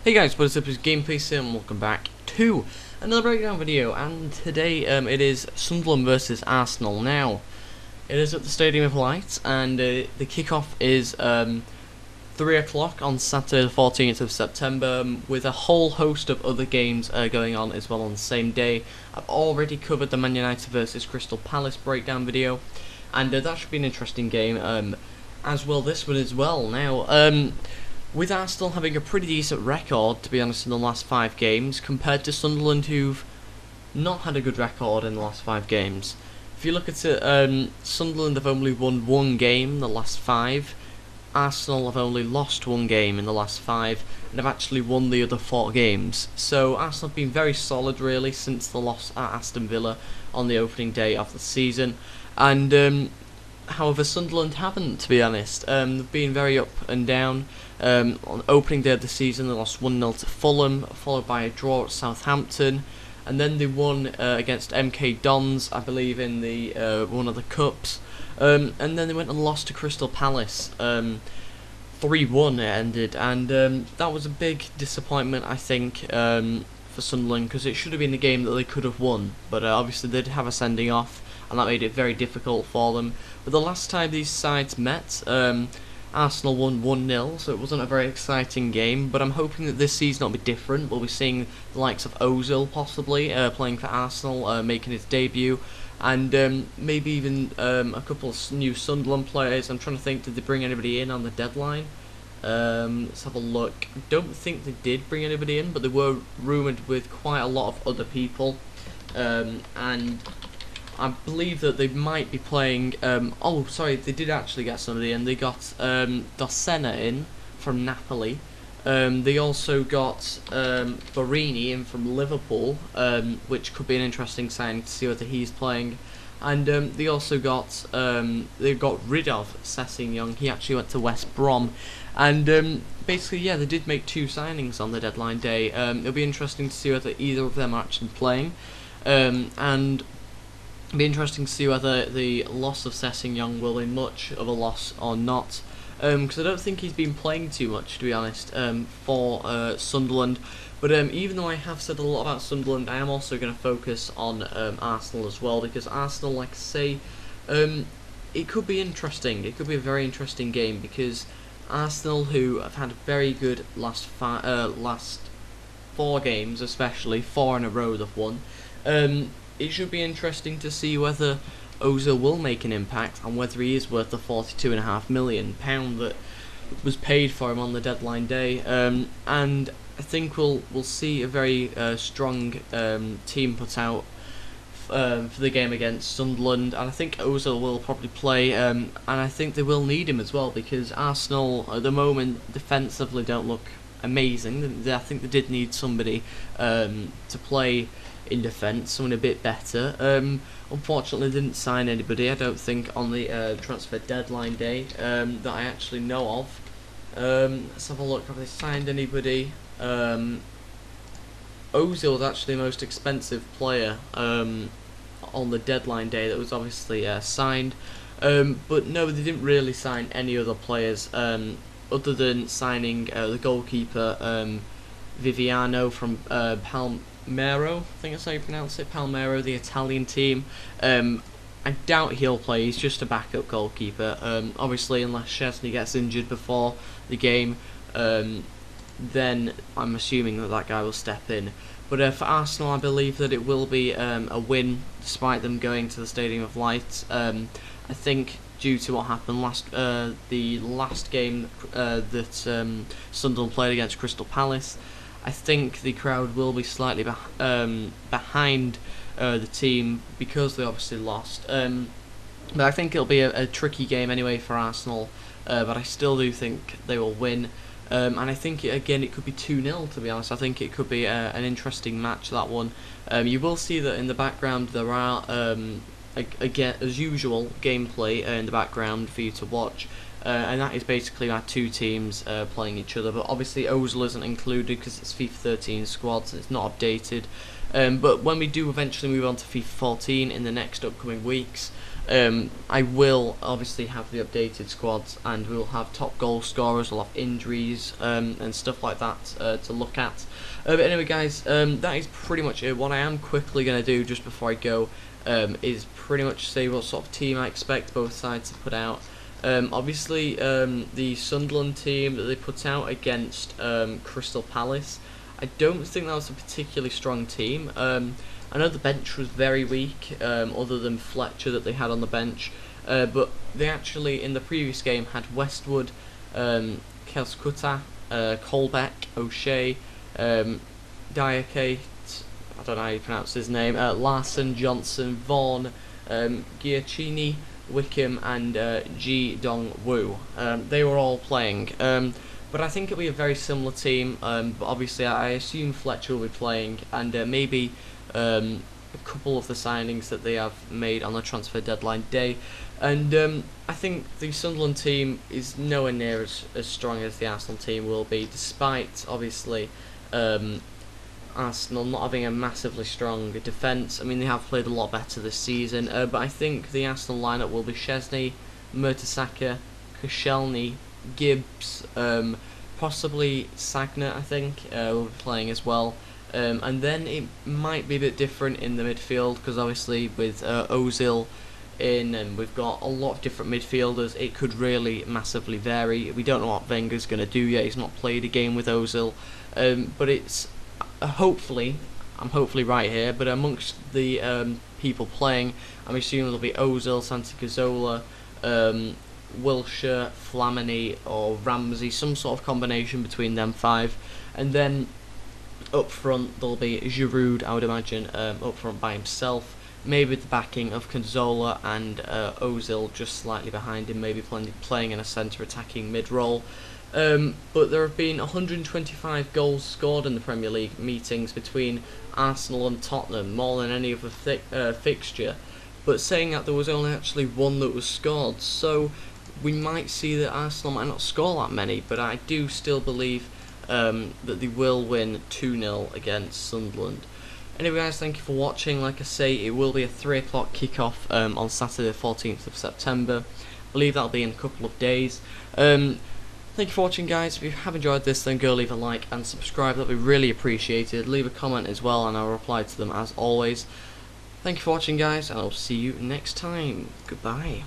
Hey guys, what is up? It's TheGameFaceHD and welcome back to another breakdown video. And today it is Sunderland versus Arsenal. Now, it is at the Stadium of Light, and the kickoff is 3 o'clock on Saturday the 14th of September, with a whole host of other games going on as well on the same day. I've already covered the Man United versus Crystal Palace breakdown video, and that should be an interesting game, as well this one as well. Now, with Arsenal having a pretty decent record, to be honest, in the last 5 games, compared to Sunderland, who've not had a good record in the last 5 games. If you look at it, Sunderland have only won 1 game in the last 5. Arsenal have only lost 1 game in the last 5, and have actually won the other 4 games. So Arsenal have been very solid, really, since the loss at Aston Villa on the opening day of the season. And however, Sunderland haven't, to be honest. They've been very up and down. On the opening day of the season, they lost 1-0 to Fulham, followed by a draw at Southampton, and then they won against MK Dons, I believe, in the one of the cups. And then they went and lost to Crystal Palace. 3-1 it ended, and that was a big disappointment, I think, for Sunderland, because it should have been a game that they could have won. But obviously they did have a sending off, and that made it very difficult for them. But the last time these sides met, Arsenal won 1-0, so it wasn't a very exciting game, but I'm hoping that this season will be different. We'll be seeing the likes of Ozil possibly playing for Arsenal, making his debut, and maybe even a couple of new Sunderland players. I'm trying to think, did they bring anybody in on the deadline? Let's have a look. I don't think they did bring anybody in, but they were rumoured with quite a lot of other people, and I believe that they might be playing. Oh, sorry, they did actually get somebody in. They got Dossena in from Napoli. They also got Borini in from Liverpool, which could be an interesting sign to see whether he's playing. And they also got they got rid of Sessegnon. He actually went to West Brom. And basically, yeah, they did make 2 signings on the deadline day. It'll be interesting to see whether either of them are actually playing. And it'll be interesting to see whether the loss of Sessegnon will be much of a loss or not, because I don't think he's been playing too much, to be honest, for Sunderland. But even though I have said a lot about Sunderland, I am also going to focus on Arsenal as well, because Arsenal, like I say, it could be interesting. It could be a very interesting game, because Arsenal, who have had a very good last 4 games, especially 4 in a row they've won. It should be interesting to see whether Ozil will make an impact, and whether he is worth the £42.5 million that was paid for him on the deadline day. And I think we'll see a very strong team put out for the game against Sunderland, and I think Ozil will probably play, and I think they will need him as well, because Arsenal at the moment defensively don't look amazing. I think they did need somebody to play in defence, someone a bit better. Unfortunately, they didn't sign anybody, I don't think, on the transfer deadline day that I actually know of. Let's have a look. Have they signed anybody? Ozil was actually the most expensive player on the deadline day that was obviously signed. But no, they didn't really sign any other players other than signing the goalkeeper Viviano from Palmero, I think that's how you pronounce it, Palmero, the Italian team. I doubt he'll play, he's just a backup goalkeeper. Obviously, unless Szczesny gets injured before the game, then I'm assuming that guy will step in. But for Arsenal, I believe that it will be a win, despite them going to the Stadium of Light. I think due to what happened the last game that Sunderland played against Crystal Palace, I think the crowd will be slightly behind the team, because they obviously lost. But I think it'll be a tricky game anyway for Arsenal, but I still do think they will win. And I think, again, it could be 2-0, to be honest. I think it could be an interesting match, that one. You will see that in the background there are, again, as usual, gameplay in the background for you to watch. And that is basically our 2 teams playing each other, but obviously Ozil isn't included because it's FIFA 13 squad, so it's not updated. But when we do eventually move on to FIFA 14 in the next upcoming weeks, I will obviously have the updated squads, and we'll have top goal scorers, we'll have injuries and stuff like that to look at. But anyway guys, that is pretty much it. What I am quickly going to do just before I go is pretty much say what sort of team I expect both sides to put out. Obviously the Sunderland team that they put out against Crystal Palace, I don't think that was a particularly strong team. I know the bench was very weak, other than Fletcher that they had on the bench, but they actually in the previous game had Westwood, Kelskuta, Colbeck, O'Shea, Diakate, I don't know how you pronounce his name, Larson, Johnson, Vaughan, Giacchini, Wickham and Ji Dong Woo. They were all playing, but I think it'll be a very similar team. But obviously I assume Fletcher will be playing, and maybe a couple of the signings that they have made on the transfer deadline day. And I think the Sunderland team is nowhere near as strong as the Arsenal team will be, despite obviously Arsenal not having a massively strong defence. I mean, they have played a lot better this season, but I think the Arsenal lineup will be Szczesny, Mertesacker, Koscielny, Gibbs, possibly Sagna, I think, will be playing as well. And then it might be a bit different in the midfield, because obviously with Ozil in, and we've got a lot of different midfielders, it could really massively vary. We don't know what Wenger's going to do yet. He's not played a game with Ozil, but it's hopefully, I'm hopefully right here, but amongst the people playing, I'm assuming there'll be Ozil, Santi Cazorla, Wilshere, Flamini or Ramsey, some sort of combination between them five. And then up front there'll be Giroud, I would imagine, up front by himself, maybe with the backing of Cazorla and Ozil just slightly behind him, maybe playing in a centre attacking mid role. But there have been 125 goals scored in the Premier League meetings between Arsenal and Tottenham, more than any other fixture. But saying that, there was only actually one that was scored, so we might see that Arsenal might not score that many, but I do still believe that they will win 2-0 against Sunderland. Anyway guys, thank you for watching. Like I say, it will be a 3 o'clock kickoff on Saturday the 14th of September. I believe that'll be in a couple of days. Thank you for watching guys. If you have enjoyed this, then go leave a like and subscribe, that'd be really appreciated. Leave a comment as well and I'll reply to them as always. Thank you for watching guys, and I'll see you next time. Goodbye.